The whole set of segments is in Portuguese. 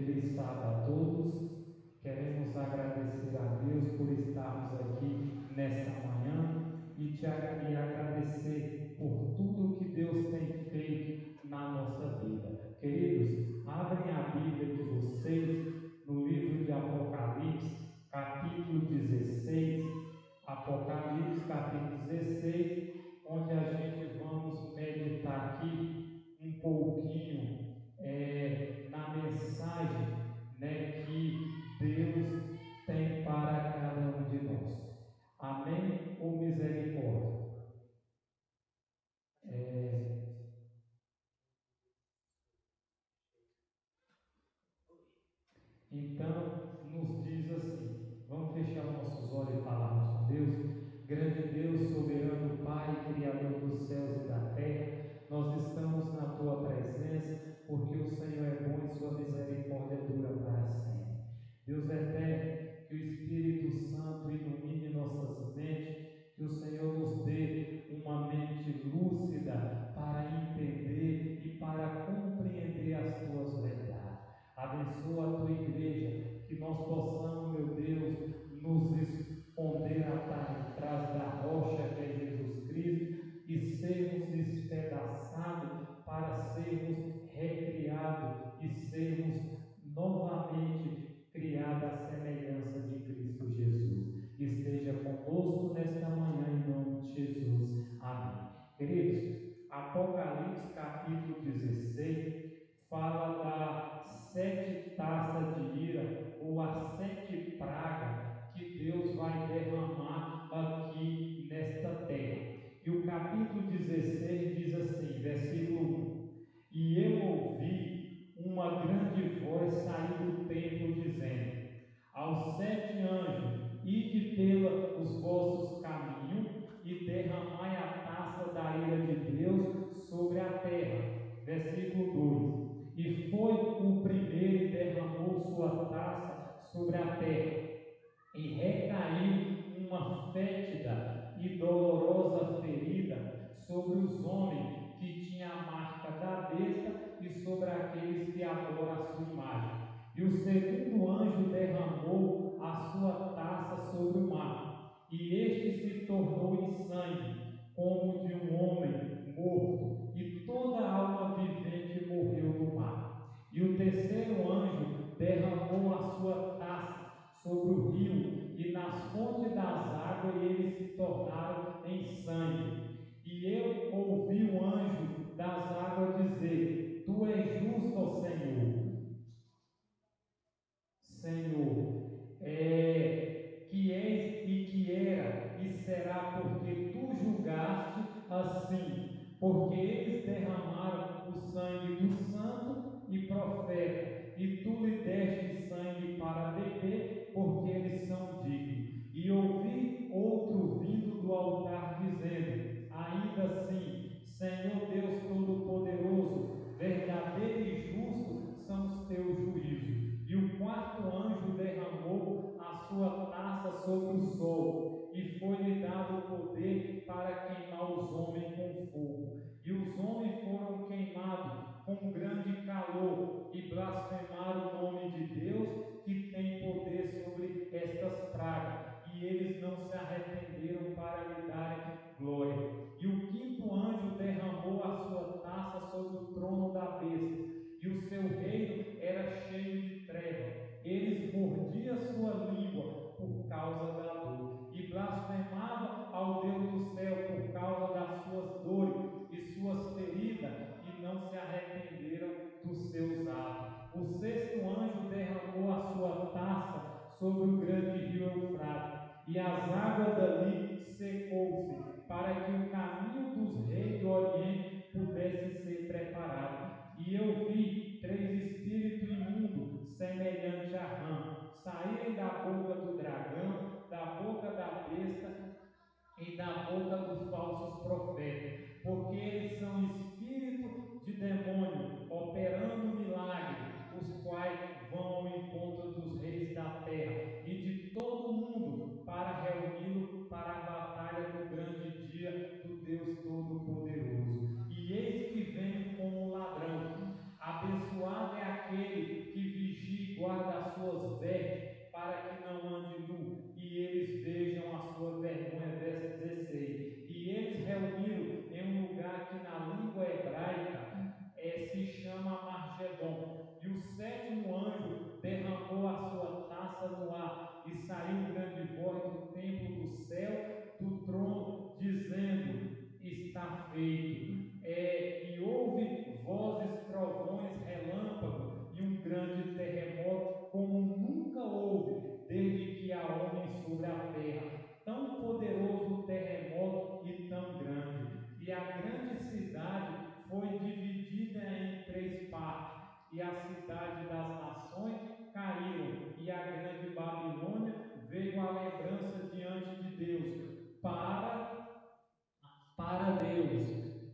Feliz sábado a todos. Queremos agradecer a Deus por estarmos aqui nessa manhã e agradecer por tudo que Deus tem feito na nossa vida. Queridos, abrem a Bíblia de vocês no livro de Apocalipse, capítulo 16. Apocalipse, capítulo 16, onde a gente vamos meditar aqui um pouquinho na mensagem, que Deus tem para cada um de nós. Amém ou misericórdia? Então, nos diz assim, vamos fechar nossos olhos e falarmos com Deus. Grande Deus, soberano Pai, Criador dos céus e da terra, nós estamos na Tua presença, porque o Senhor é bom e Sua misericórdia dura para sempre. Deus eterno, que o Espírito Santo ilumine nossas mentes, que o Senhor nos dê uma mente lúcida para entender e para compreender as Tuas verdades. Abençoa a Tua igreja, que nós possamos, meu Deus, nos esconder atrás da rocha que é Jesus Cristo e sermos despedaçados para sermos recriados e sermos novamente criados à semelhança de Cristo Jesus. Esteja conosco nesta manhã em nome de Jesus. Amém. Queridos, Apocalipse capítulo 16 fala das 7 taças de ira ou as 7 pragas que Deus vai derramar aqui nesta terra. E o capítulo 16 diz assim, versículo 1: E eu ouvi uma grande voz sair do templo dizendo aos 7 anjos: ide pelos vossos caminhos e derramai a taça da ira de Deus sobre a terra. Versículo 2: E foi o primeiro e derramou sua taça sobre a terra, e recaiu uma fétida e dolorosa ferida sobre os homens que tinham a marca da besta e sobre aqueles que adoram a sua imagem. E o segundo anjo derramou a sua taça sobre o mar, e este se tornou em sangue, como de um homem morto, e toda a alma vivente morreu no mar. E o terceiro anjo derramou a sua taça sobre o rio, e nas fontes das águas, e eles se tornaram em sangue. E eu ouvi o anjo das águas dizer: Tu és justo, Senhor, que és e que era e será, porque tu julgaste assim, porque eles derramaram o sangue do santo e profeta, e tu lhe deste sangue para beber, porque eles são dignos. E ouvi outro vindo do altar dizendo, ainda assim: Senhor Deus Todo-Poderoso, verdadeiro e justo são os teus juízos. E o quarto anjo derramou a sua taça sobre o sol, e foi-lhe dado poder para queimar os homens com fogo. E os homens foram queimados com grande calor, e blasfemaram o nome de Deus, que tem poder sobre estas pragas, e eles não se arrependeram para lhe darem glória. E o quinto anjo derramou a sua taça sobre o trono da besta, e o seu reino era cheio de trevas. Eles mordiam sua língua por causa da dor, e blasfemava ao Deus do céu por causa das suas dores e suas feridas, e não se arrependeram dos seus atos. O sexto anjo derramou a sua taça sobre o grande rio Eufrates, e as águas dali secou-se, para que o caminho dos reis do Oriente pudesse ser preparado. E eu vi 3 espíritos imundos, semelhantes a rã, saírem da boca do dragão, da boca da besta e da boca dos falsos profetas, porque eles são espíritos de demônio, operando milagres, os quais vão ao encontro dos reis da terra e de todo mundo para reuni-lo para suas vestes, para que não ande nu, e eles vejam a sua vergonha. Verso 16. E eles reuniram em um lugar que na língua hebraica se chama Margedon. E o sétimo anjo derramou a sua taça no ar, e saiu grande voz do templo do céu, do trono, dizendo: está feito. E houve vozes, trovões, relâmpagos e um grande terremoto, como nunca houve desde que há homem sobre a terra. Tão poderoso terremoto e tão grande. E a grande cidade foi dividida em 3 partes. E a cidade das nações caíram, e a grande Babilônia veio à lembrança diante de Deus, para Deus,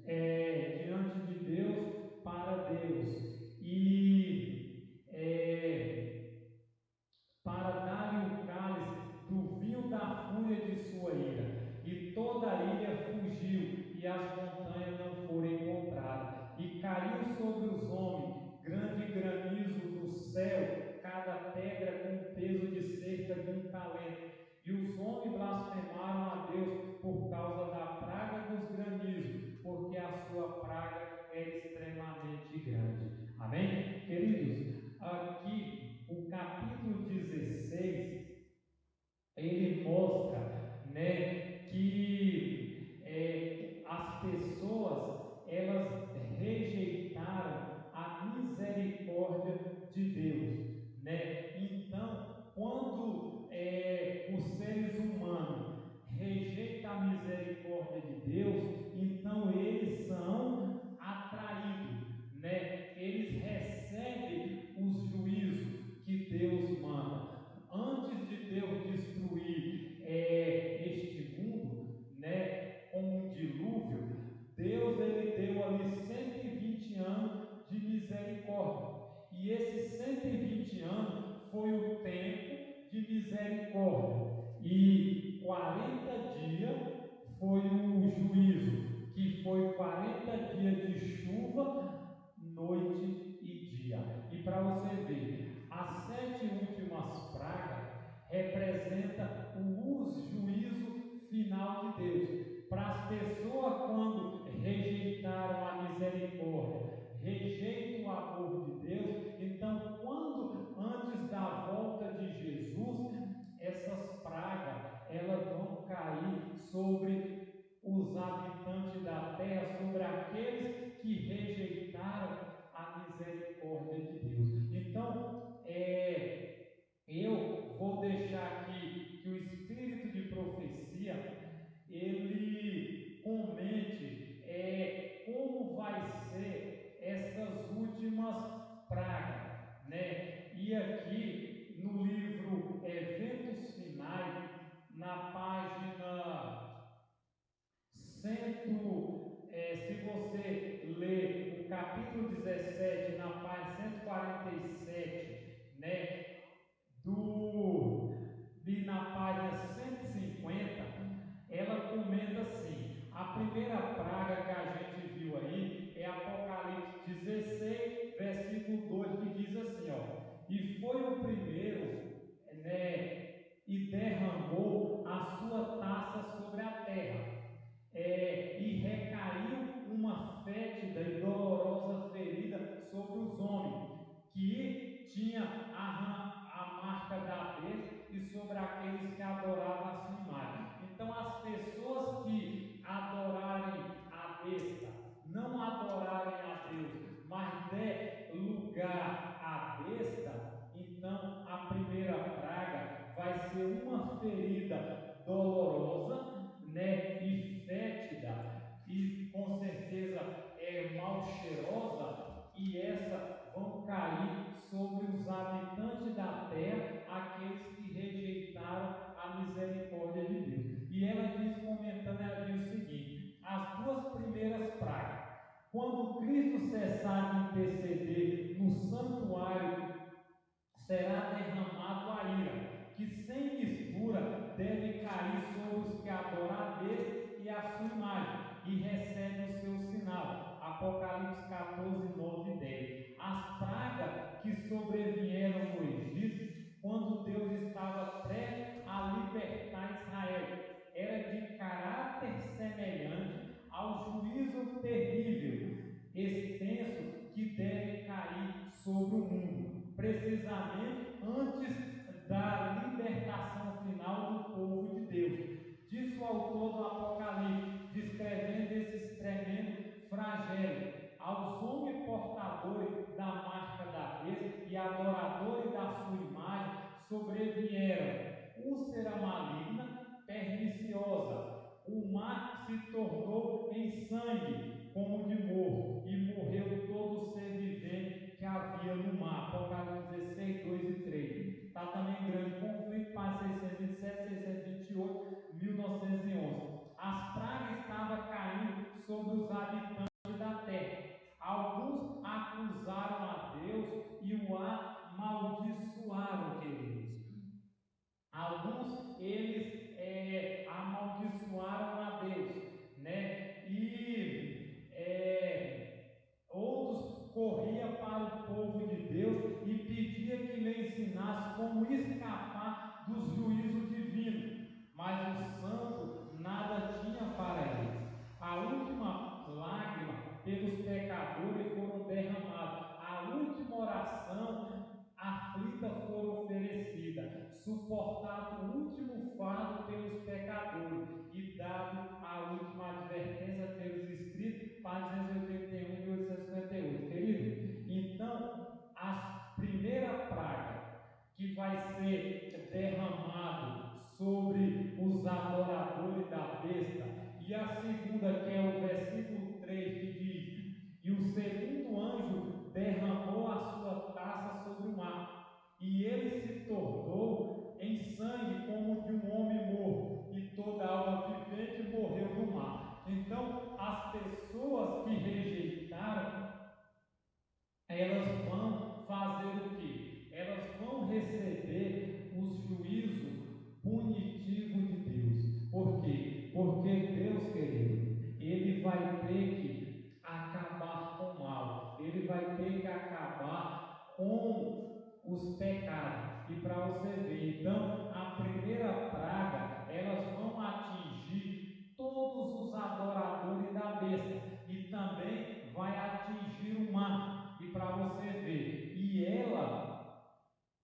diante de Deus, para Deus, e para dar-lhe o cálice do vinho da fúria de sua ira. E toda a ilha fugiu, e as montanhas não foram encontradas. E caiu sobre os homens grande granizo do céu, cada pedra com peso de cerca de 1 talento. E os homens blasfemaram a Deus por causa da praga dos granizos, porque a sua praga era extremamente grande. Amém? Queridos, aqui o capítulo 16, ele mostra, né, que as pessoas, elas rejeitaram a misericórdia de Deus, né? Então, quando os seres humanos rejeitam a misericórdia de Deus, então eles são atraídos, né? Eles recebem os juízos que Deus manda. Antes de Deus destruir este mundo, né, com um dilúvio, Deus ele deu ali 120 anos de misericórdia. E esses 120 anos foi o tempo de misericórdia. E 40 dias foi o juízo, que foi 40 dias de chuva, noite e dia. E para você ver, as 7 últimas pragas representa o juízo final de Deus. Para as pessoas, quando rejeitaram a misericórdia, rejeitam o amor de Deus, então, quando antes da volta de Jesus, essas pragas elas vão cair sobre os habitantes da terra, sobre aqueles que rejeitaram a misericórdia de Deus. Então, eu vou deixar aqui que o espírito de profecia ele comente como vai ser essas últimas pragas, né? E aqui no livro Eventos Finais, na página 100, se você ler o capítulo 17, na página 147, né? E na página 150, ela comenta assim: a primeira praga que a gente viu aí é Apocalipse 16, versículo 2, que diz assim, ó: e foi o primeiro, né, e derramou a sua taça sobre a terra. E recaiu uma fétida e dolorosa ferida sobre os homens, que tinha a marca da besta, e sobre aqueles que adoravam a sua imagem. Então, as pessoas que adorarem a besta, não adorarem a Deus, mas der lugar à besta, então a primeira praga vai ser uma ferida dolorosa, né, e fétida, e com certeza mal cheirosa, e essa vão cair sobre os habitantes da terra, aqueles que rejeitaram a misericórdia de Deus. E ela diz, comentando, ela diz o seguinte: as 2 primeiras pragas, quando Cristo cessar de interceder no santuário, será derramado a ira, que sem mistura deve cair sobre os que adoram a Deus e a sua imagem, e recebe o seu sinal. Apocalipse 14, 9 e 10. As pragas que sobrevieram no Egito, quando autor do Apocalipse, descrevendo esse tremendo flagelo. Aos homens portadores da marca da besta e adoradores da sua imagem sobrevieram úlcera maligna, perniciosa. O mar se tornou em sangue, como de morto, e morreu todo ser vivente que havia no mar. Apocalipse 16, 2 e 3. Está também grande conflito, páginas 627, 628, 1911. As pragas estavam caindo sobre os habitantes da terra. Alguns acusaram a Deus e o amaldiçoaram, queridos. Alguns eles amaldiçoaram a Deus, né? E outros corriam para o povo de Deus e pediam que lhe ensinasse como escapar dos juízos divinos. Mas o santo nada tinha para eles. A última lágrima pelos pecadores foram derramadas. A última oração aflita for oferecida, suportado o último fardo pelos pecadores e dado a última advertência pelos escritos, páginas 281 e 858. Querido, então, a primeira praga que vai ser derramado sobre os adoradores da besta, e a segunda, que é o versículo 3, que diz: e o segundo anjo derramou a sua taça sobre o mar, e ele se tornou em sangue como de um homem morto, e toda alma vivente morreu no mar. Então, as pessoas que rejeitaram, elas vão fazer o quê? Elas vão receber os juízos punitivos de Deus. Por quê? Porque Deus, querido, Ele vai ter que acabar com o mal. Ele vai ter que acabar com os pecados. E para você ver, então, a primeira praga, elas vão atingir todos os adoradores da besta. E também vai atingir o mar. E para você ver, e ela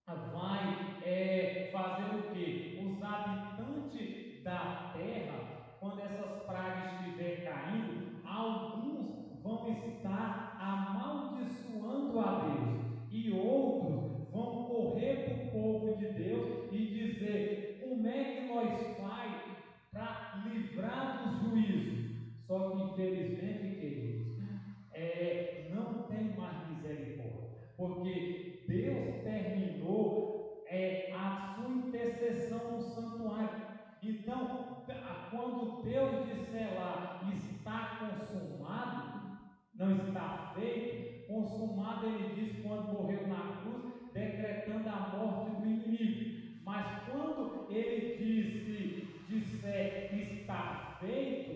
vai fazer o quê? Os habitantes da terra, quando essas pragas estiverem caindo, alguns vão estar amaldiçoando a Deus, e outros vão correr para o povo de Deus e dizer: como é que nós faz para livrar dos juízos? Só que infelizmente, queridos, não tem mais misericórdia, porque Deus terminou a sua intercessão no santuário. Então, quando Deus disser lá, está consumado, não está feito, consumado ele diz quando morreu na cruz, decretando a morte do inimigo. Mas quando ele disser está feito,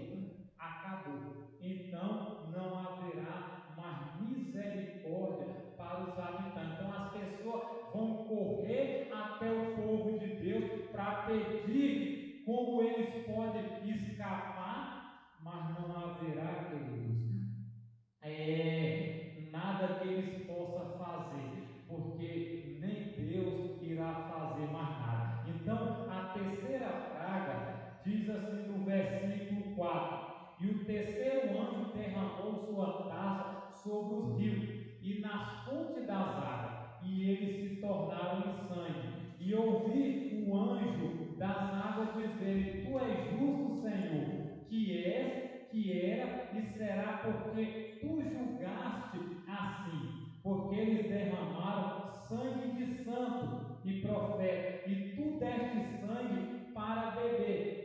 acabou. Então não haverá mais misericórdia para os habitantes. Então as pessoas vão correr até o povo de Deus para pedir como eles podem escapar, mas não haverá, queridos, nada que eles possam fazer, porque nem Deus irá fazer mais nada. Então, a terceira praga diz assim no versículo 4: e o terceiro anjo derramou sua taça sobre os rios e nas fontes das águas, e eles se tornaram em sangue. E ouvi o anjo das águas dizer: tu és justo, Senhor, que era e será, porque tu julgaste assim, porque eles derramaram sangue de santo e profeta, e tu deste sangue para beber,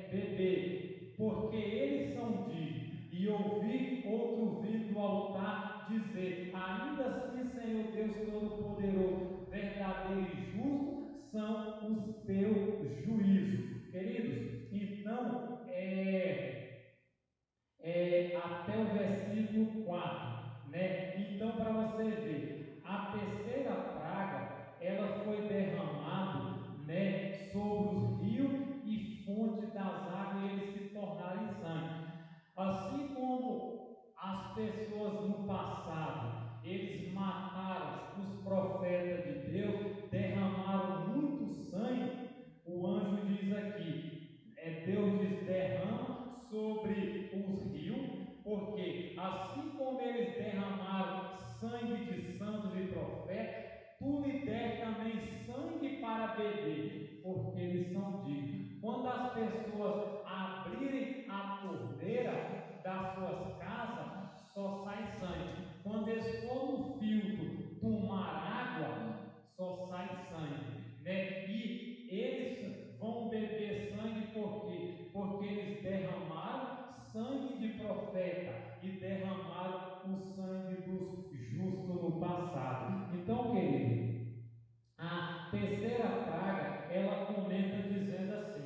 beber, porque eles são dignos. E ouvi outro vindo do altar dizer: ainda assim, Senhor Deus Todo-Poderoso, verdadeiro e justo são os teus juízos. Queridos, então, até o versículo 4, né? Então, para você ver, a pessoas abrirem a torneira das suas casas, só sai sangue. Quando eles for no filtro tomar água, só sai sangue, né? E eles vão beber sangue por quê? Porque eles derramaram sangue de profeta e derramaram o sangue dos justos no passado. Então, querido, a terceira praga, ela comenta dizendo assim: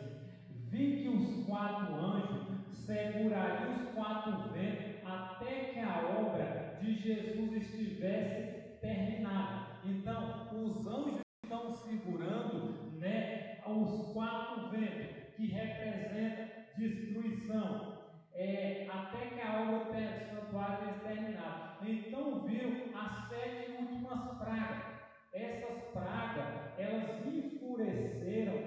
vi que os 4 anjos segurariam os 4 ventos até que a obra de Jesus estivesse terminada. Então, os anjos estão segurando, né, os 4 ventos, que representa destruição, até que a obra do santuário esteja terminada. Então viram as 7 últimas pragas. Essas pragas, elas enfureceram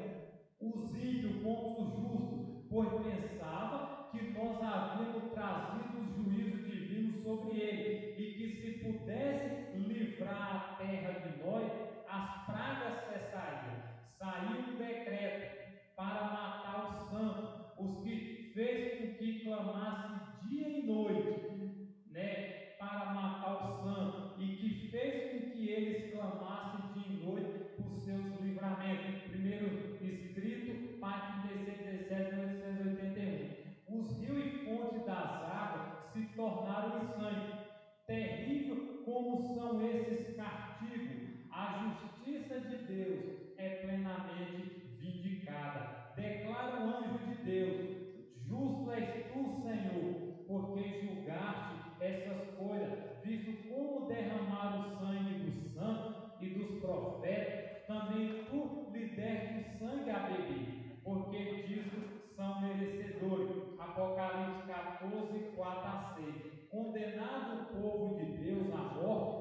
os ímpios contra os justos, pois pensava que nós havíamos trazido o juízo divino sobre ele, e que se pudesse livrar a terra de nós, as pragas cessariam. Saiu um decreto para matar os santos, os que fez com que clamasse dia e noite, né, para matar os santos, e que fez com que eles clamassem dia e noite por seus livramentos. Primeiro escrito, página 1781. Os rios e fontes das águas se tornaram em sangue. Terrível como são esses castigos, a justiça de Deus é plenamente vindicada. Declara o anjo de Deus: justo és tu, Senhor, porque julgaste essas coisas, visto como derramar o sangue dos santos e dos profetas, também tu lhe deste o sangue a beber, porque disso são merecedores. Apocalipse 14, 4 a 6. Condenado o povo de Deus à morte,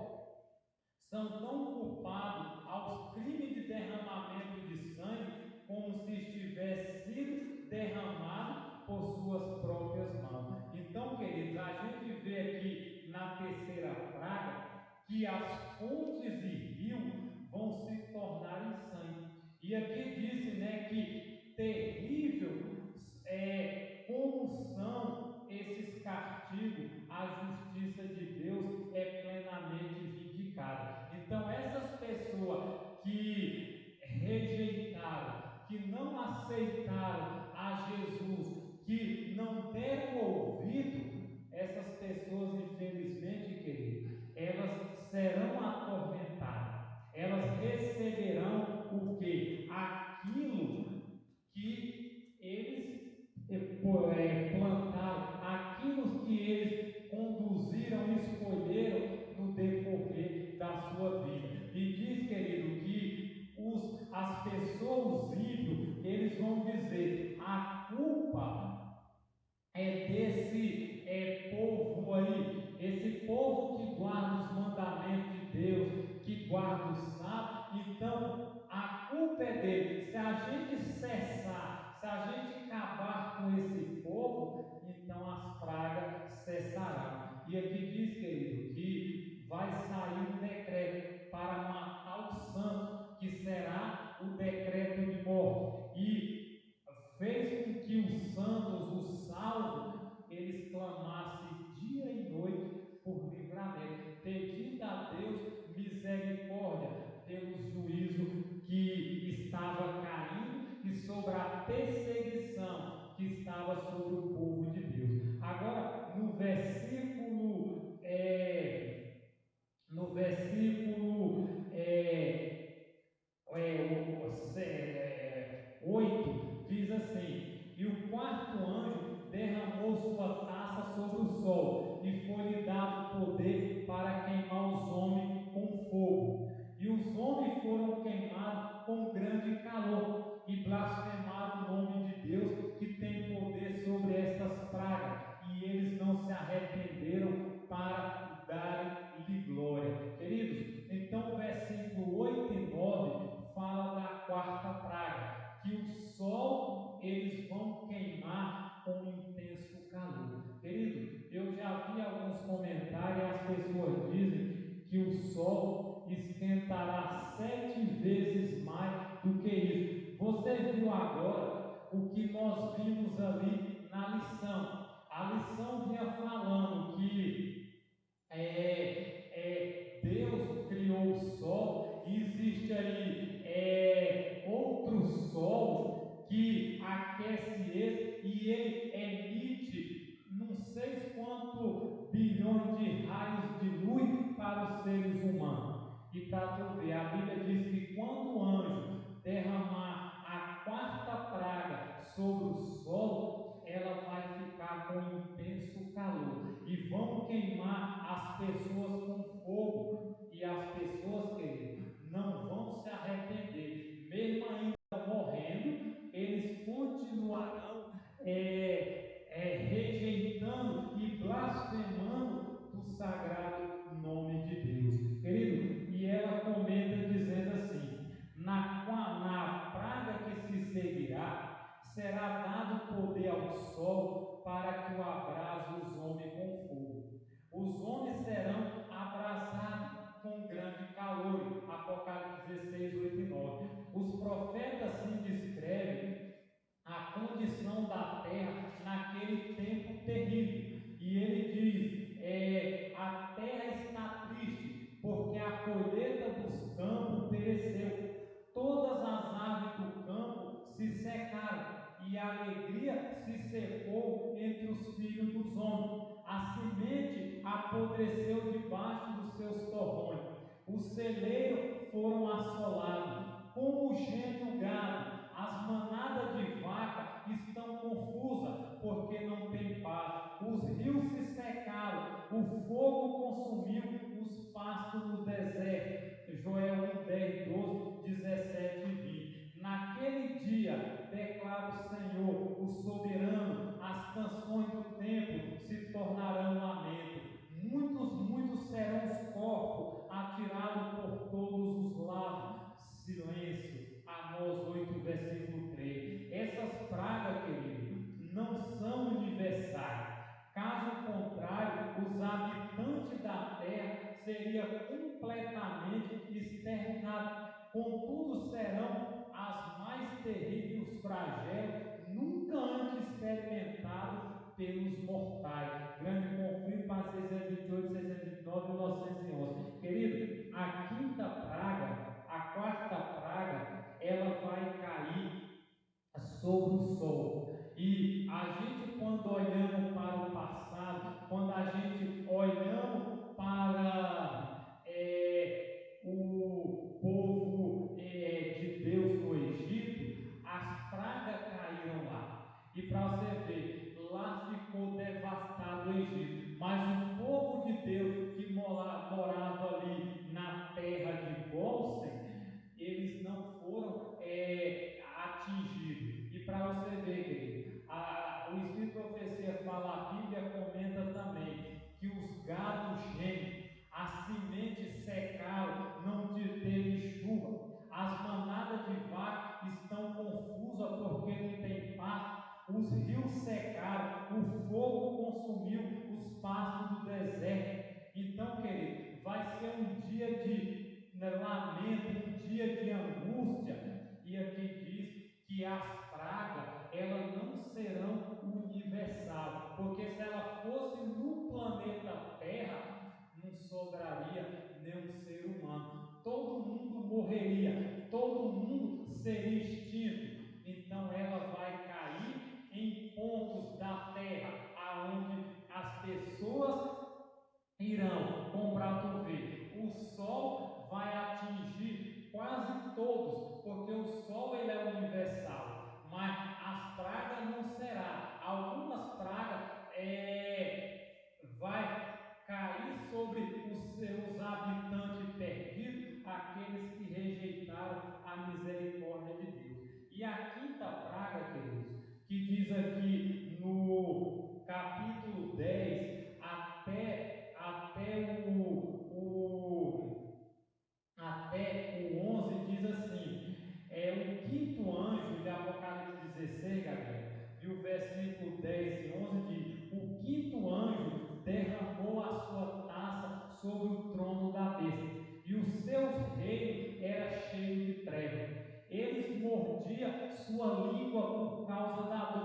são tão culpados aos crimes de derramamento de sangue como se estivesse sido derramado por suas próprias mãos. Então, queridos, a gente vê aqui na terceira praga que as fontes e rios vão se tornar em sangue. E aqui diz, né, que terrível como são esses castigos, a justiça de Deus é plenamente vindicada. Então, essas pessoas que rejeitaram, que não aceitaram a Jesus, que não deram ouvido, essas pessoas, infelizmente, querido, elas serão atormentadas. Elas receberão o que? Aquilo que eles plantaram, aquilo que eles conduziram e escolheram no decorrer da sua vida. E diz, querido, que as pessoas ímpios, eles vão dizer: a culpa é desse povo aí, esse povo que guarda os mandamentos de Deus, que guarda o sábado. Então a culpa é dele. Se a gente cessar, se a gente acabar com esse povo, então as pragas cessarão. E aqui diz, querido, que vai sair um decreto para matar o santo, que será o decreto de morte. E fez com que os santos, os salvos, eles clamassem dia e noite por livramento, pedindo a Deus misericórdia pelo juízo que estava caindo e sobre a perseguição que estava sobre o povo de Deus. Agora, no versículo 8, diz assim: e o quarto anjo derramou sua taça sobre o sol, e foi-lhe dado poder para queimar os homens com fogo. E os homens foram queimados com grande calor, e blasfemaram o nome de Deus, que tem poder sobre estas pragas, e eles não se arrependeram para darem-lhe glória. Queridos, então o versículo 8 e 9 fala da quarta praga, que o sol eles vão queimar com intenso calor. Querido, eu já vi alguns comentários e as pessoas dizem que o sol esquentará 7 vezes mais do que isso. Você viu agora o que nós vimos ali na lição. A lição vinha falando que Deus criou o sol e existe aí outro sol que aquece esse e ele emite não sei quanto bilhões de raios de luz para os seres humanos. E para tu ver, a Bíblia diz que quando o anjo derramar a quarta praga sobre o sol, ela vai ficar com intenso calor e vão queimar as pessoas com fogo. E as pessoas, querido, não vão se arrepender, mesmo ainda morrendo, eles continuarão rejeitando e blasfemando do sagrado nome de Deus. Querido, e ela comenta dizendo assim: na praga que se seguirá, será dado poder ao sol para que o abrase os homens com fogo. Os homens serão abrasados com grande calor. Apocalipse 16, 8 e 9. Os profetas sim descrevem a condição da terra naquele tempo terrível. E ele diz: a terra está triste, porque a colheita dos campos pereceu. Todas as aves do campo se secaram, e a alegria se secou entre os filhos dos homens. A semente apodreceu debaixo dos seus torrões. Os celeiros foram assolados. Como geme o gado, as manadas de vaca estão confusas, porque não tem paz. Os rios se secaram, o fogo consumiu os pastos no deserto. Joel 1, 10, 12, 17 e 20. Naquele dia, declara o Senhor, o soberano, as canções do templo se tornarão lamento. Muitos serão os corpos atirados por todos os lados. Silêncio. Amós 8, versículo 3. Essas pragas, querido, não são universais. Caso contrário, os habitantes da terra seriam completamente exterminados. Contudo, serão as mais terríveis flagelos nunca antes experimentados pelos mortais. Grande conflito para 628, 629 e 911. Querido, a quinta praga, a quarta praga, ela vai cair sobre o sol. E a gente, quando olhamos para o passado, quando a gente olhamos para o povo de Deus no Egito, as pragas caíram lá. E para você ver, lá ficou devastado o Egito. Mas o povo de Deus que morava ali na terra de Gósen, eles não foram atingidos. E para você ver, querido, o Espírito de Profecia fala, a Bíblia comenta também, que os gados gemem, as sementes secaram, não teve chuva, as manadas de vaca estão confusas porque não tem pasto, os rios secaram, o fogo consumiu os pastos do deserto. Então, querido, vai ser um dia de lamento, um dia de angústia. E aqui diz que as pragas, elas não serão universal, porque se ela fosse no planeta Terra, não sobraria nenhum ser humano. Todo mundo morreria, todo mundo seria extinto. Então ela vai cair em pontos da terra aonde as pessoas irão comprar tu ver. O sol vai atingir quase todos, porque o sol ele é universal, mas as pragas não será. Algumas pragas vai cair sobre os seus habitantes perdidos, aqueles que rejeitaram a misericórdia de Deus. E a quinta praga, queridos, que diz aqui no capítulo 10 até o 11 diz assim, o quinto anjo de Apocalipse 16, Gabriel, e o versículo 10 e 11 diz, o quinto anjo derramou a sua taça sobre o trono da besta, e o seu reino era cheio de trevas. Eles mordiam sua língua por causa da dor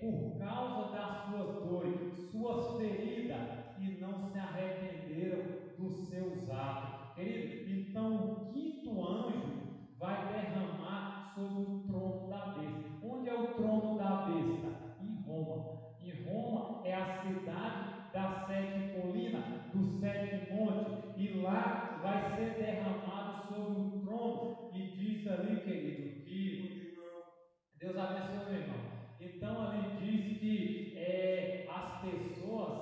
por causa das suas dores, suas feridas, e não se arrependeram dos seus atos. Querido, então o quinto anjo vai derramar sobre o trono da besta. Onde é o trono da besta? Em Roma. Em Roma é a cidade das sete colinas, dos sete montes, e lá vai ser derramado sobre o trono. E diz ali, querido, que Deus abençoe, meu irmão. Então ali diz que as pessoas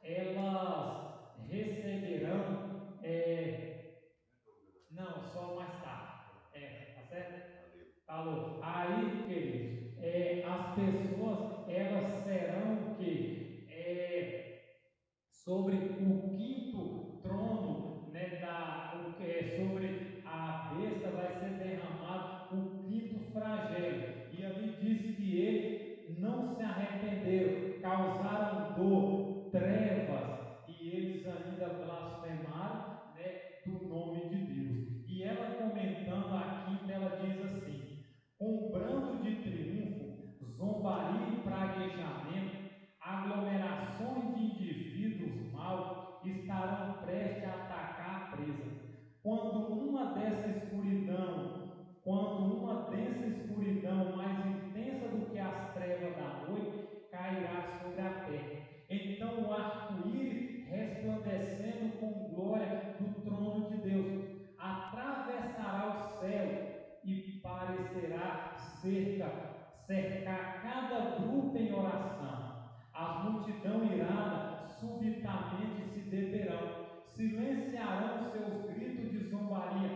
elas receberão não, só mais tarde. Tá certo? Falou. Aí, queridos, as pessoas elas serão o quê? Sobre o quinto trono, né, sobre a besta vai ser derramado o quinto flagelo. E ali diz que ele não se arrependeram, causaram dor, trevas, e eles ainda blasfemaram, né, do nome de Deus. E ela comentando a quinta, ela diz assim: com brando de triunfo, zombaria e praguejamento, aglomerações de indivíduos maus estarão prestes a atacar a presa. Quando uma densa escuridão mais intensa do que as trevas da noite cairá sobre a terra. Então o arco-íris, resplandecendo com glória do trono de Deus, atravessará o céu e parecerá cercar cada grupo em oração. As multidão irada subitamente se deterão, silenciarão seus gritos de zombaria,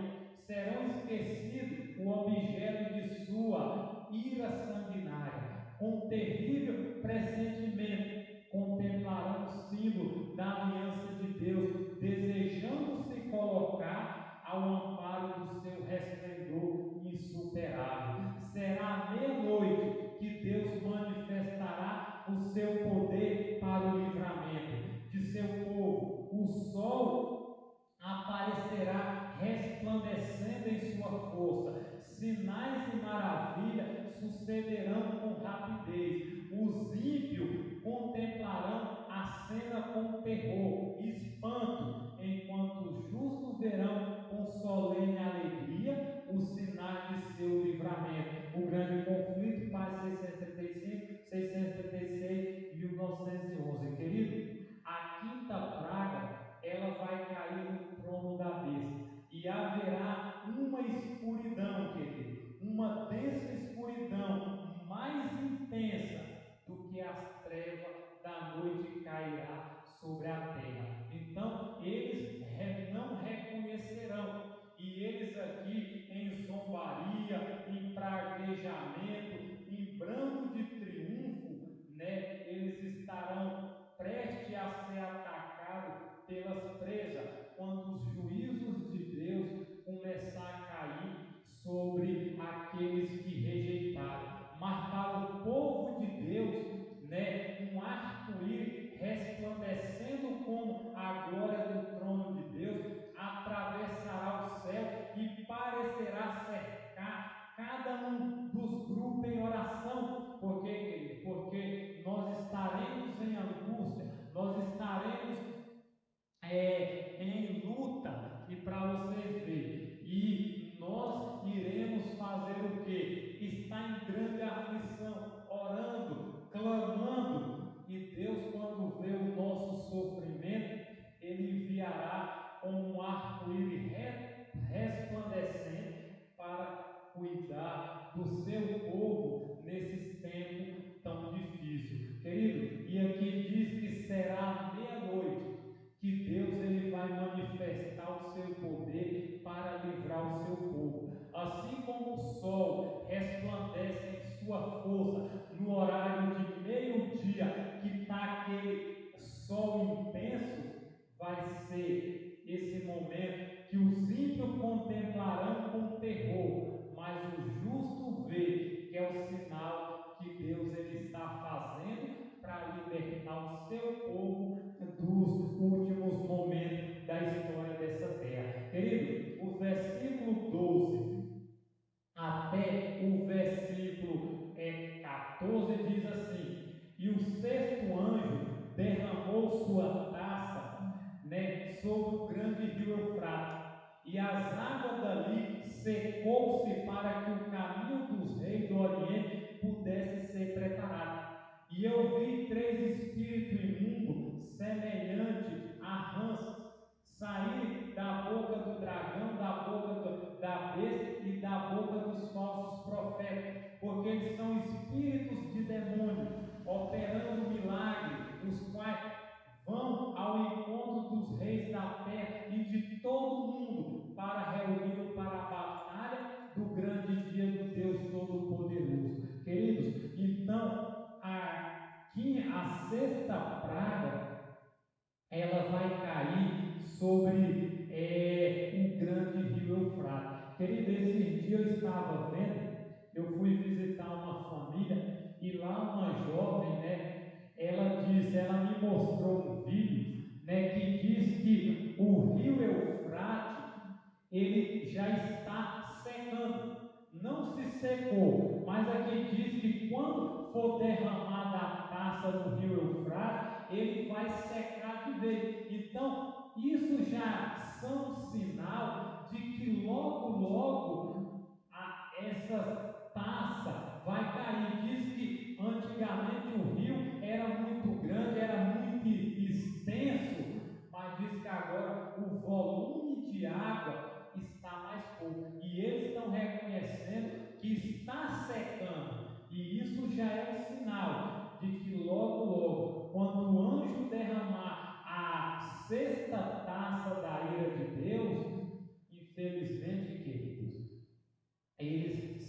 serão esquecidos o objeto de sua ira sanguinária. Com terrível pressentimento, contemplarão o símbolo da aliança de Deus, desejando se colocar ao amparo do seu resplendor insuperável. Será meia-noite que Deus manifestará o seu poder para o livramento de seu povo. O sol aparecerá resplandecendo em sua força, sinais e maravilhas sucederão com rapidez, os ímpios contemplarão a cena com terror e espanto, enquanto os justos verão com solene alegria os sinais de seu livramento. O grande conflito, página 635, 636 e 1911. Querido, a quinta praga ela vai cair no trono da besta, e haverá uma escuridão, querido, uma densa escuridão, mais intensa do que as trevas da noite cairá sobre a terra. Então, eles não reconhecerão, e eles aqui em zombaria, em praguejamento, em brando de triunfo, né, eles estarão prestes a ser atacados pelas presas, quando os juízos de Deus começar a cair sobre aqueles que rejeitaram. Mas para o povo de Deus, né, um arco-íris resplandecendo como a glória do trono de Deus, atravessará o céu e parecerá cercar cada um dos grupos em oração. Por quê, querido? Porque nós estaremos em angústia, nós estaremos em luta, e para vocês verem, e nós iremos fazer o que? Está em grande aflição, orando, clamando, e Deus, quando vê o nosso sofrimento, Ele enviará como um arco-íris resplandecente para cuidar do seu povo nesses tempos tão difíceis. Querido, e aqui diz que será meia-noite que Deus ele vai manifestar o seu poder para livrar o seu povo. Assim como o sol resplandece em sua força no horário de meio-dia, que está aquele sol intenso, vai ser esse momento que os ímpios contemplarão com terror, mas o justo vê que é o sinal que Deus ele está fazendo para libertar o seu povo dos últimos momentos da história dessa terra. Querido, o versículo 12 até o versículo 14 E o sexto anjo derramou sua taça, né, sobre o grande rio Eufrates. E as águas dali secou-se para que o caminho dos reis do Oriente pudesse ser preparado. E eu vi três espíritos imundos, semelhante a rãs, saírem da boca do dragão, da boca da besta e da boca dos falsos profetas, porque eles são espíritos de demônio, operando milagres, os quais vão ao encontro dos reis da terra e de todo mundo para reuni-lo para a batalha do grande dia do Deus Todo-Poderoso. Queridos, então a sexta praga ela vai cair sobre o grande rio Eufrates. Querido, esse dia eu estava vendo, eu fui visitar uma família e lá uma jovem, né, ela me mostrou um vídeo, né, que diz que o rio Eufrates, ele já está secando. Não se secou, mas aqui diz que quando for derramada a taça no rio Eufrates, ele vai secar de vez. Então, isso já são um sinal de que logo essa taça vai cair. Diz que antigamente o rio era muito grande, era muito extenso, mas diz que agora o volume de água está mais pouco. E eles estão reconhecendo que está secando. E isso já é um sinal de que logo, quando o anjo derramar a sexta taça da ira de Deus, infelizmente, queridos, eles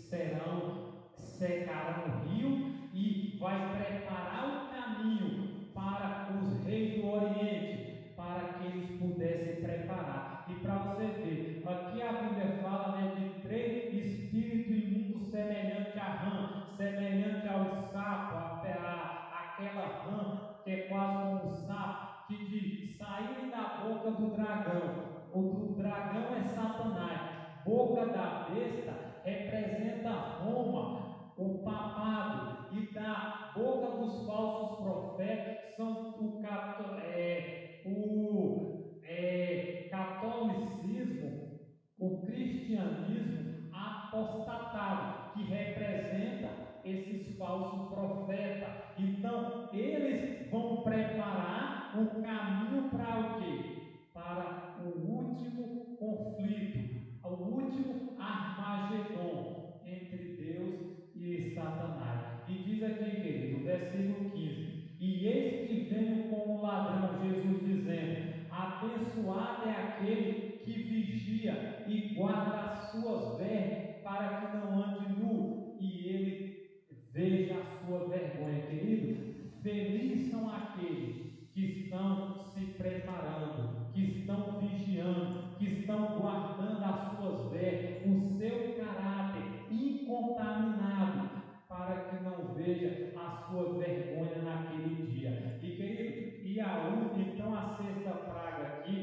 secarão o rio e vai preparar o caminho para os reis do Oriente, para que eles pudessem preparar. E para você ver, aqui a Bíblia fala, né, de três espíritos imundos semelhante a rã, semelhante ao sapo, aquela rã que é quase como um sapo, que de saírem da boca do dragão. O do dragão é Satanás. Boca da besta representa Roma, o papado, e da boca dos falsos profetas são catolicismo, o cristianismo apostatado, que representa esses falsos profetas. Então, eles vão preparar o caminho para o quê? Para o último conflito, o último Armagedon entre Deus e Satanás. E diz aqui, querido, versículo 15: E eis que venho como ladrão, Jesus dizendo: abençoado é aquele que vigia e guarda as suas vestes, para que não ande nu e ele veja a sua vergonha. Querido, felizes são aqueles que estão se preparando, que estão vigiando, que estão guardando as suas vestes, o seu caráter incontaminado, para que não veja a sua vergonha naquele dia. E querido, então a sexta praga aqui,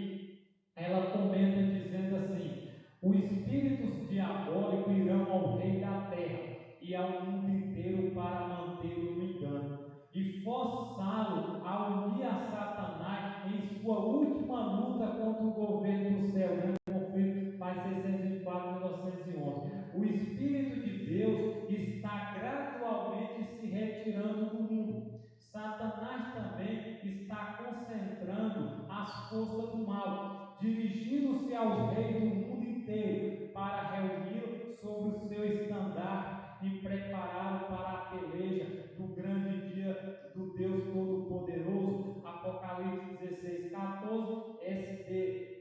ela comenta dizendo assim: os espíritos diabólicos irão ao rei da terra e ao mundo inteiro para mantê-lo no engano e forçá-lo a unir a Satanás em sua última luta contra o governo do céu, né? O conflito mais 604 1911. O Espírito de Deus está gradualmente se retirando do mundo. Satanás também está concentrando as forças do mal, dirigindo-se aos reis do mundo inteiro para reuni-lo sobre o seu estandarte e prepará-lo para a peleja do grande dia do Deus Todo-Poderoso. Apocalipse 16, 14, SD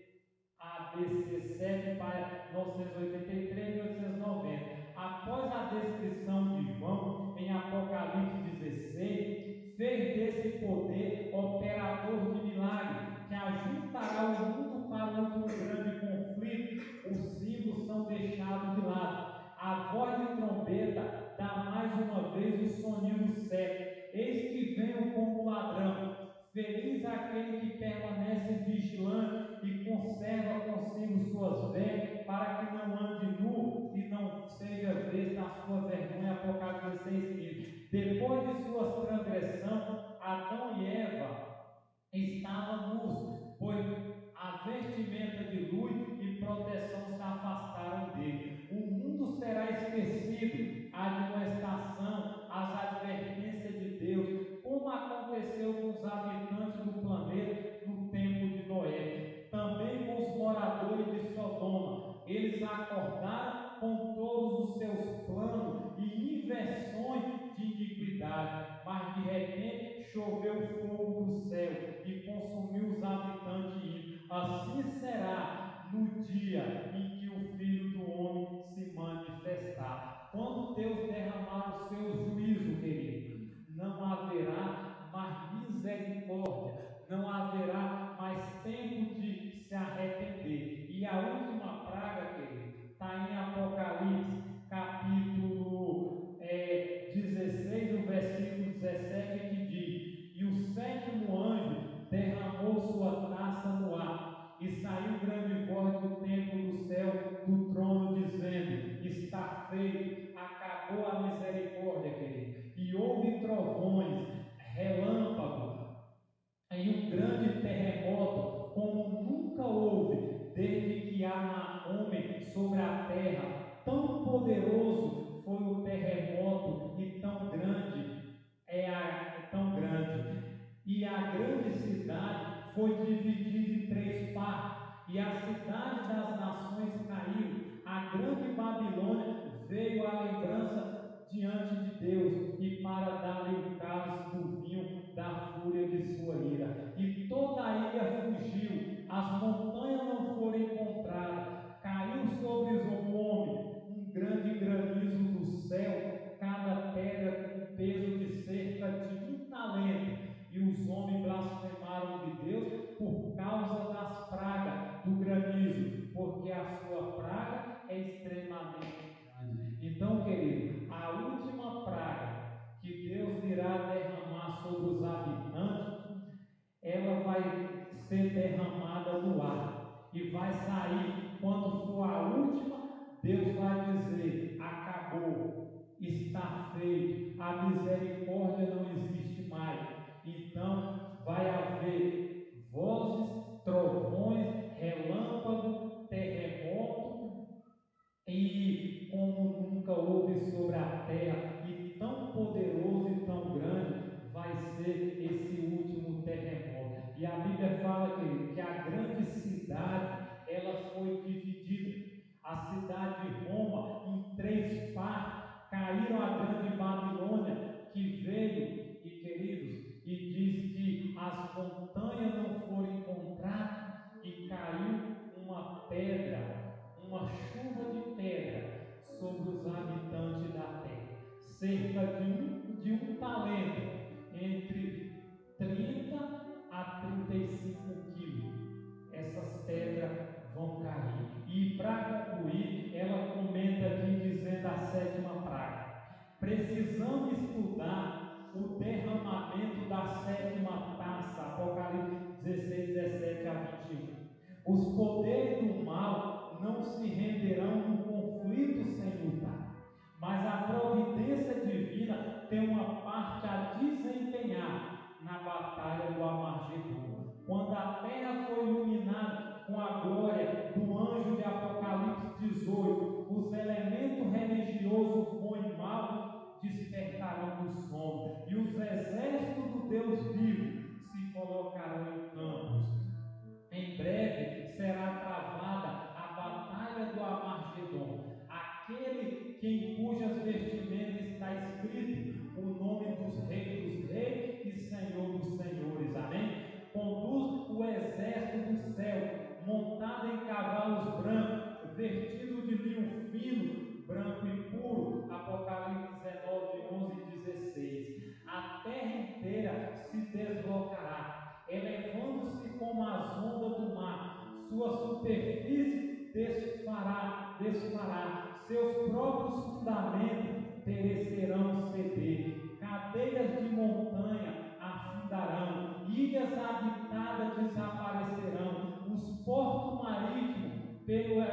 ABC 7 para 1983, 1890. Após a descrição de João em Apocalipse 16, fez desse poder operador de milagre, que ajuntará o mundo para o último grande conflito. Os símbolos são deixados de lado. A voz de trombeta dá mais uma vez o sonido certo. Eis que venho como ladrão. Feliz aquele que permanece vigilante e conserva consigo suas vestes, para que não ande nu e não seja vista a sua vergonha. Apocalipse 16, 15. Depois de suas transgressões, Adão e Eva estavam nus, pois a vestimenta de luz e proteção se afastaram dele. O mundo será esquecido, a admoestação, as advertências de Deus, como aconteceu com os habitantes do planeta no tempo de Noé, também com os moradores de Sodoma. Eles acordaram com todos os seus planos e inversões de iniquidade, mas de repente choveu fogo do céu e consumiu os habitantes ímpios. Assim será no dia em que o Filho do Homem se manifestar. Quando Deus derramar o seu juízo, querido, não haverá mais misericórdia, não haverá mais tempo de se arrepender. E a última praga, querido, está em Apocalipse, capítulo 16, o versículo 17, que diz: e o sétimo anjo derramou sua taça no ar, e saiu grande voz do templo do céu, do trono, dizendo: está feito, acabou a misericórdia, querido. E houve trovões, relâmpagos, e um grande terremoto, como nunca houve, desde que há homem sobre a terra. Tão poderoso foi o terremoto e tão grande é tão grande. E a grande cidade foi dividida em três partes, e a cidade das nações caiu. A grande Babilônia veio à lembrança diante de Deus, e para dar-lhe o cálice do vinho da fúria de sua ira. E toda a ilha fugiu, as montanhas não foram encontradas, caiu sobre o homem um grande granizo do céu, cada pedra com peso de cerca de 1 talento. E os homens blasfemaram de Deus por causa das pragas do granizo, porque a sua praga é extremamente grande. Então, querido, a última praga que Deus irá derramar sobre os habitantes, ela vai ser derramada do ar e vai sair. Quando for a última, Deus vai dizer: acabou, está feito, a misericórdia não existe mais. Então vai haver vozes, trovões, relâmpago, terremoto, e como nunca houve sobre a terra, e tão poderoso e tão grande vai ser esse último terremoto. E a Bíblia fala, querido, que a grande cidade, ela foi dividida. A cidade de Roma em três partes. Caíram a grande Babilônia, que veio, e queridos, e diz que as montanhas não foram encontradas, e caiu uma pedra, uma chuva de pedra sobre os habitantes da terra, cerca de um talento, entre 30 a 35 quilos. Essas pedras vão cair. E para concluir, ela comenta aqui dizendo a sétima praga: precisamos estudar o derramamento da sétima taça, Apocalipse 16, 17 a 21. Os poderes do mal não se renderão no conflito sem lutar, mas a providência divina tem uma parte a desempenhar na batalha do Amargedon. Quando a terra foi iluminada com a glória do anjo de Apocalipse 18, os elementos religiosos bom e mal despertarão do sono, e os exércitos do Deus vivo se colocarão em campos. Em breve será travada a batalha do Amargedon, aquele que em cujas vestimentas está escrito o nome dos reis e Senhor dos senhores. Amém? Conduz o exército do céu, montado em cavalos brancos, vestido de linho fino, branco e puro. Apocalipse 19, 11 e 16. A terra inteira se deslocará, elevando-se como as ondas do mar, sua superfície desfará, seus próprios fundamentos perecerão ceder, cadeias de montanha afindarão, ilhas habitadas desaparecerão, os portos marítimos pela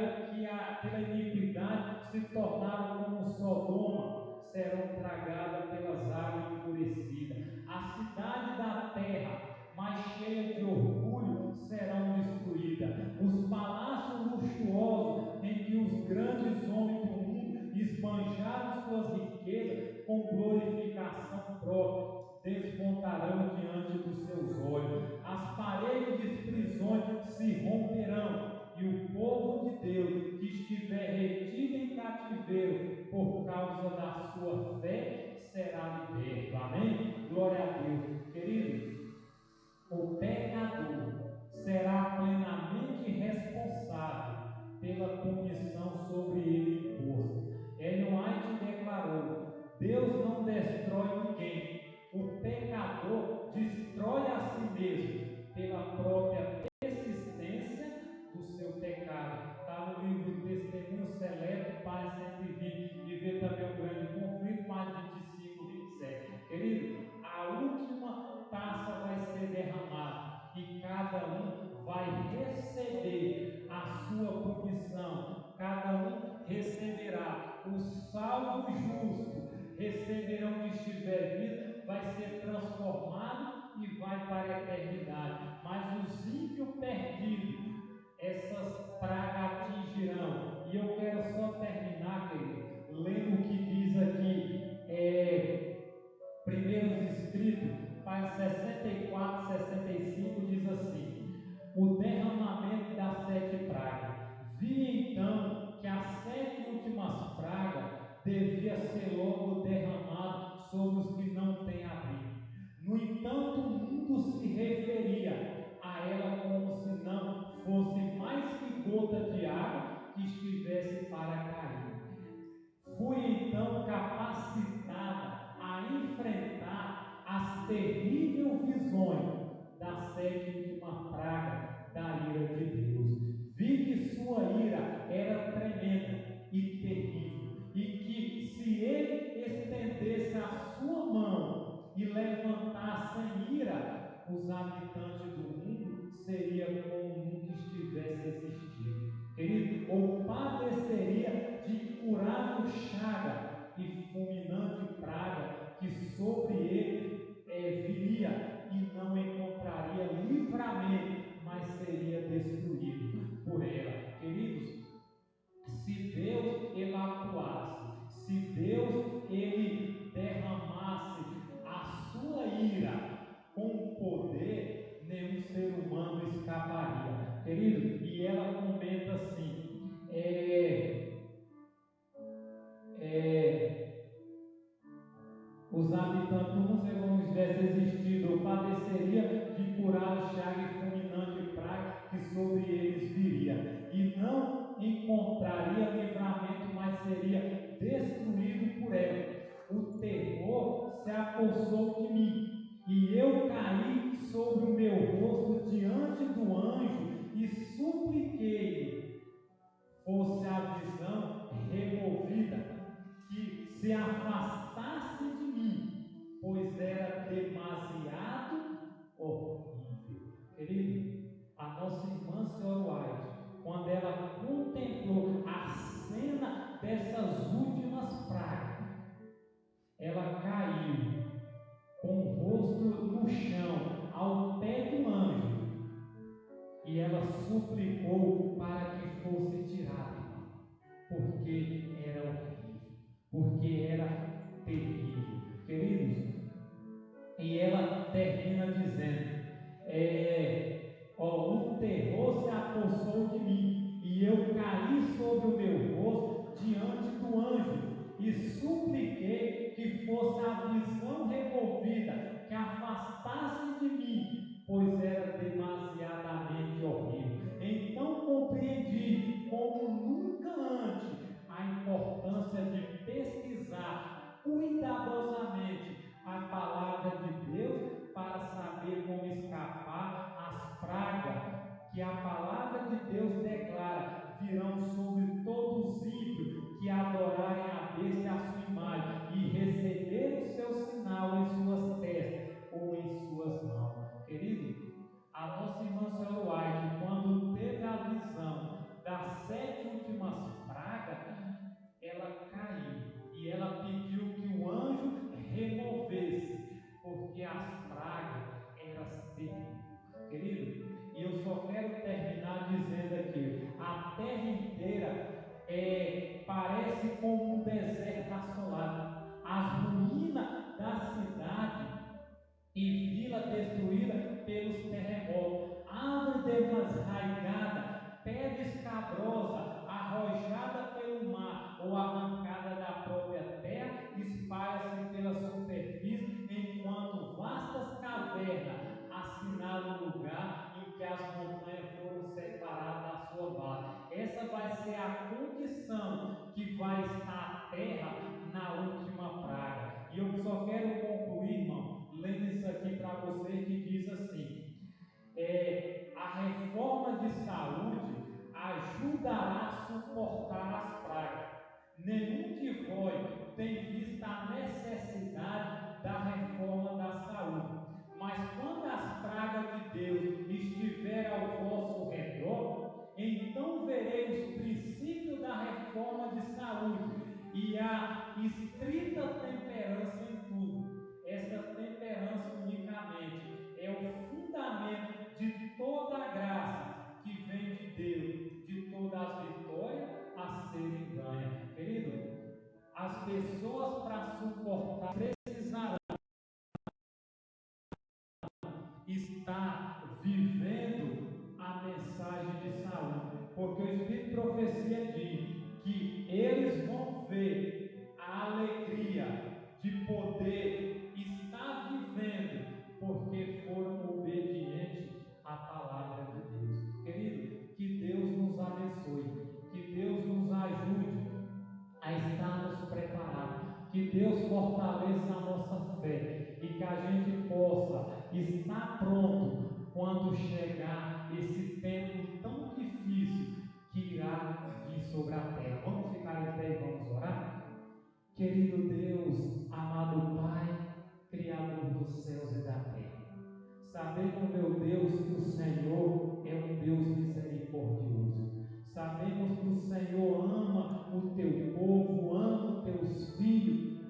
iniquidade se tornaram como Sodoma, serão tragadas pelas águas enfurecidas. a cidade da terra, mais cheia de orgulho, serão destruídas. Os palácios luxuosos em que os grandes homens do mundo esbanjaram suas riquezas com glorificação própria, desmontarão diante dos seus olhos. As paredes de prisões se romperão, e o povo de Deus que estiver retido em cativeiro por causa da sua fé será liberto. Amém? Glória a Deus. Queridos, o pecador será plenamente responsável pela punição sobre ele imposta. Ellen White declarou: Deus não destrói ninguém, o pecador destrói a si mesmo pela própria persistência do seu pecado. Está no livro Testemunho Seleto, página 120, e vê também o grande conflito, página 25 e 27. Querido, a última taça vai ser derramada e cada um vai receber a sua punição. Cada um receberá. O salvo justo receberá o que estiver vindo, vai ser transformado e vai para a eternidade. Mas os ímpios perdidos, essas pragas atingirão. E eu quero só terminar, querido, lendo o que diz aqui, Primeiros Escritos, página 64, 65, diz assim: o derramamento das 7 pragas. Vi então que as 7 últimas pragas devia ser logo derramado sobre os que não têm abrigo. No entanto, o mundo se referia a ela como se não fosse mais que gota de água que estivesse para cair. Fui então capacitada a enfrentar as terríveis visões da 7 última praga da ira de Deus. Vi que sua ira era tremenda e terrível, e que se ele estendesse a sua mão e levantasse em ira, os habitantes do mundo seria como nunca estivesse existido. Querido, ou padeceria de incurável chaga e fulminante praga que sobre ele viria e não encontraria livramento, mas seria destruído por ela. Queridos, se Deus ele atuasse, se Deus ele derramasse a sua ira com poder, nenhum ser humano escaparia, querido. E ela comenta assim: os habitantes do mundo não tivesse existido, ou padeceria de curar chaga e fulminante praga que sobre eles viria, e não encontraria livramento, mas seria destruído por ela. O terror se apossou de mim, e eu caí sobre o meu rosto diante do anjo e supliquei fosse a visão removida, que se afastasse de mim, pois era demasiado horrível. Querido, a nossa irmã Senhora White, quando ela contemplou a cena dessas últimas pragas, ela caiu com o rosto no chão, ao pé do anjo, e ela suplicou para que fosse tirada, irmão, porque era horrível, porque era terrível, queridos. E ela termina dizendo: o terror se apossou de mim, e eu caí sobre o meu rosto diante do anjo, e supliquei que fosse a visão removida, que afastasse de mim, pois era demasiadamente horrível. Então compreendi, como nunca antes, a importância de pesquisar cuidadosamente a palavra de Deus para saber como escapar às pragas que a palavra de Deus declara virão sobre todos os ímpios que adorarem a besta e a sua imagem e receber o seu sinal em suas testas ou em suas mãos. Querido, a nossa irmã Senhora White, quando teve a visão das 7 últimas pragas, ela caiu e ela pediu que o anjo removesse, porque as estar a terra na última praga. E eu só quero concluir, irmão, lendo isso aqui para você, que diz assim: a reforma de saúde ajudará a suportar as pragas. Nenhum de vós tem visto a necessidade da reforma da saúde. Mas quando as pragas de Deus estiver ao vosso redor, então vereis o princípio da reforma de saúde e a estrita temperança em tudo. Essa temperança unicamente é o fundamento de toda a graça que vem de Deus, de todas as vitórias a serem ganhas. Querido, as pessoas para suportar precisarão estar vivendo a mensagem de saúde, porque o Espírito de Profecia diz que eles vão ver a alegria de poder estar vivendo, porque foram obedientes à palavra de Deus. Querido, que Deus nos abençoe, que Deus nos ajude a estarmos preparados, que Deus fortaleça a nossa fé e que a gente possa estar pronto quando chegar esse tempo tão difícil que irá vir sobre a terra. Vamos ficar em pé e vamos orar? Querido Deus, amado Pai, Criador dos céus e da terra, sabemos, meu Deus, que o Senhor é um Deus misericordioso. Sabemos que o Senhor ama o teu povo, ama os teus filhos.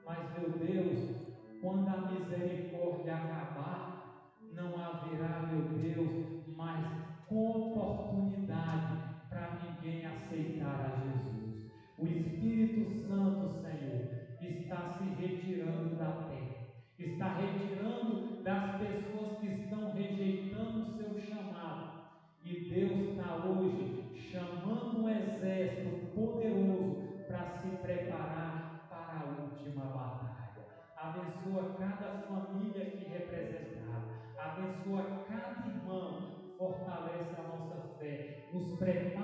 Mas, meu Deus, quando a misericórdia acabar, não haverá, meu Deus, mais oportunidade para ninguém aceitar a Jesus. O Espírito Santo, Senhor, está se retirando da terra. Está retirando das pessoas que estão rejeitando o seu chamado. E Deus está hoje chamando um exército poderoso para se preparar para a última batalha. Abençoa cada família aqui representada. Abençoa cada irmão. Fortalece a nossa fé. Nos prepara